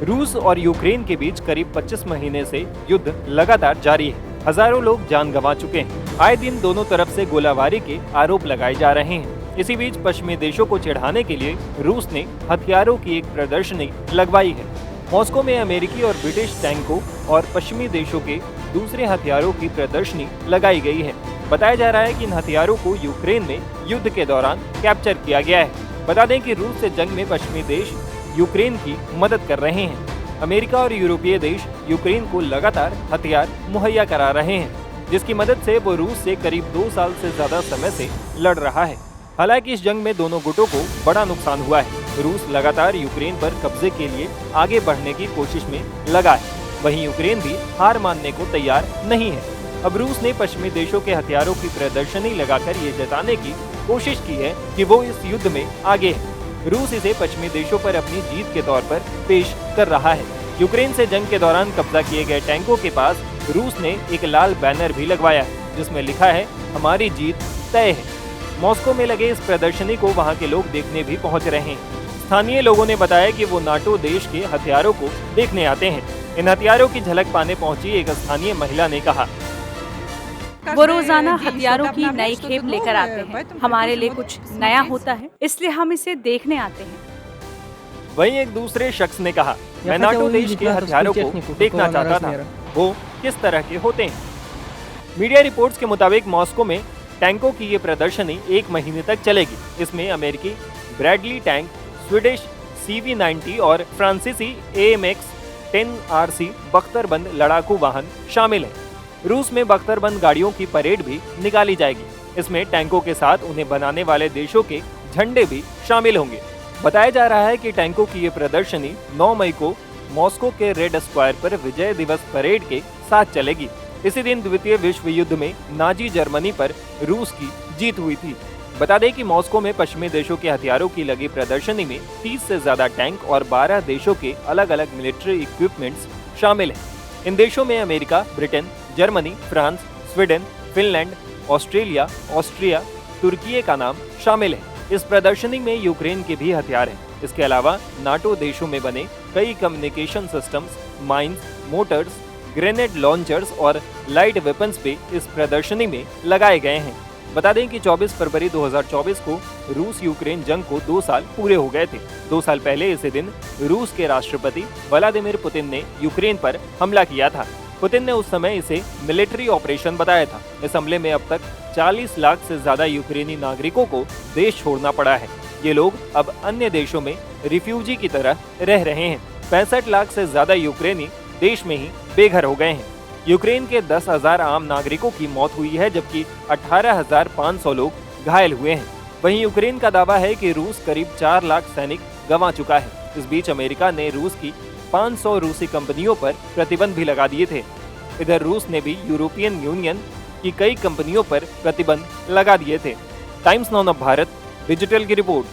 रूस और यूक्रेन के बीच करीब 25 महीने से युद्ध लगातार जारी है। हजारों लोग जान गंवा चुके हैं। आए दिन दोनों तरफ से गोलाबारी के आरोप लगाए जा रहे हैं। इसी बीच पश्चिमी देशों को चिढ़ाने के लिए रूस ने हथियारों की एक प्रदर्शनी लगवाई है। मॉस्को में अमेरिकी और ब्रिटिश टैंकों और पश्चिमी देशों के दूसरे हथियारों की प्रदर्शनी लगाई गई है। बताया जा रहा है कि इन हथियारों को यूक्रेन में युद्ध के दौरान कैप्चर किया गया है। बता दें कि रूस से जंग में पश्चिमी देश यूक्रेन की मदद कर रहे हैं। अमेरिका और यूरोपीय देश यूक्रेन को लगातार हथियार मुहैया करा रहे हैं, जिसकी मदद से वो रूस से करीब 2 साल से ज्यादा समय से लड़ रहा है। हालांकि इस जंग में दोनों गुटों को बड़ा नुकसान हुआ है। रूस लगातार यूक्रेन पर कब्जे के लिए आगे बढ़ने की कोशिश में लगा है, वहीं यूक्रेन भी हार मानने को तैयार नहीं है। अब रूस ने पश्चिमी देशों के हथियारों की प्रदर्शनी लगाकर ये जताने की कोशिश की है कि वो इस युद्ध में आगे है। रूस इसे पश्चिमी देशों पर अपनी जीत के तौर पर पेश कर रहा है। यूक्रेन से जंग के दौरान कब्जा किए गए टैंकों के पास रूस ने एक लाल बैनर भी लगवाया है, जिसमें लिखा है, हमारी जीत तय है। मॉस्को में लगे इस प्रदर्शनी को वहां के लोग देखने भी पहुंच रहे हैं। स्थानीय लोगों ने बताया कि वो नाटो देश के हथियारों को देखने आते हैं। इन हथियारों की झलक पाने पहुंची एक स्थानीय महिला ने कहा, वो रोजाना हथियारों की नई खेप लेकर आते हैं। हमारे लिए कुछ नया होता है, इसलिए हम इसे देखने आते हैं। वहीं एक दूसरे शख्स ने कहा, मैं नाटो देश के हथियारों को देखना चाहता था, वो किस तरह के होते हैं। मीडिया रिपोर्ट्स के मुताबिक मॉस्को में टैंकों की ये प्रदर्शनी 1 महीने तक चलेगी। इसमें अमेरिकी ब्रैडली टैंक, स्वीडिश CV-90 और फ्रांसीसी AMX 10RC बख्तरबंद लड़ाकू वाहन शामिल हैं। रूस में बख्तरबंद गाड़ियों की परेड भी निकाली जाएगी। इसमें टैंकों के साथ उन्हें बनाने वाले देशों के झंडे भी शामिल होंगे। बताया जा रहा है कि टैंकों की ये प्रदर्शनी 9 मई को मॉस्को के रेड स्क्वायर पर विजय दिवस परेड के साथ चलेगी। इसी दिन द्वितीय विश्व युद्ध में नाजी जर्मनी पर रूस की जीत हुई थी। बता दें कि मॉस्को में पश्चिमी देशों के हथियारों की लगी प्रदर्शनी में 30 से ज्यादा टैंक और 12 देशों के अलग अलग मिलिट्री इक्विपमेंट्स शामिल हैं। इन देशों में America, Britain, Germany, France, Sweden, Finland, Australia, Austria, तुर्की का नाम शामिल है। इस प्रदर्शनी में यूक्रेन के भी हथियार हैं। इसके अलावा नाटो देशों में बने कई communication systems, mines, Motors, grenade launchers और लाइट वेपन्स भी इस प्रदर्शनी में लगाए गए हैं। बता दें कि 24 फरवरी 2024 को रूस यूक्रेन जंग को 2 साल पूरे हो गए थे। 2 साल पहले इसी दिन रूस के राष्ट्रपति व्लादिमीर पुतिन ने यूक्रेन पर हमला किया था। पुतिन ने उस समय इसे मिलिट्री ऑपरेशन बताया था। इस हमले में अब तक 40 लाख से ज्यादा यूक्रेनी नागरिकों को देश छोड़ना पड़ा है। ये लोग अब अन्य देशों में रिफ्यूजी की तरह रह रहे हैं। 65 लाख से ज्यादा यूक्रेनी देश में ही बेघर हो गए हैं। यूक्रेन के 10,000 आम नागरिकों की मौत हुई है, जबकि 18,500 लोग घायल हुए हैं। वहीं यूक्रेन का दावा है कि रूस करीब 4 लाख सैनिक गंवा चुका है। इस बीच अमेरिका ने रूस की 500 रूसी कंपनियों पर प्रतिबंध भी लगा दिए थे। इधर रूस ने भी यूरोपियन यूनियन की कई कंपनियों पर प्रतिबंध लगा दिए थे। Times now of Bharat digital की रिपोर्ट।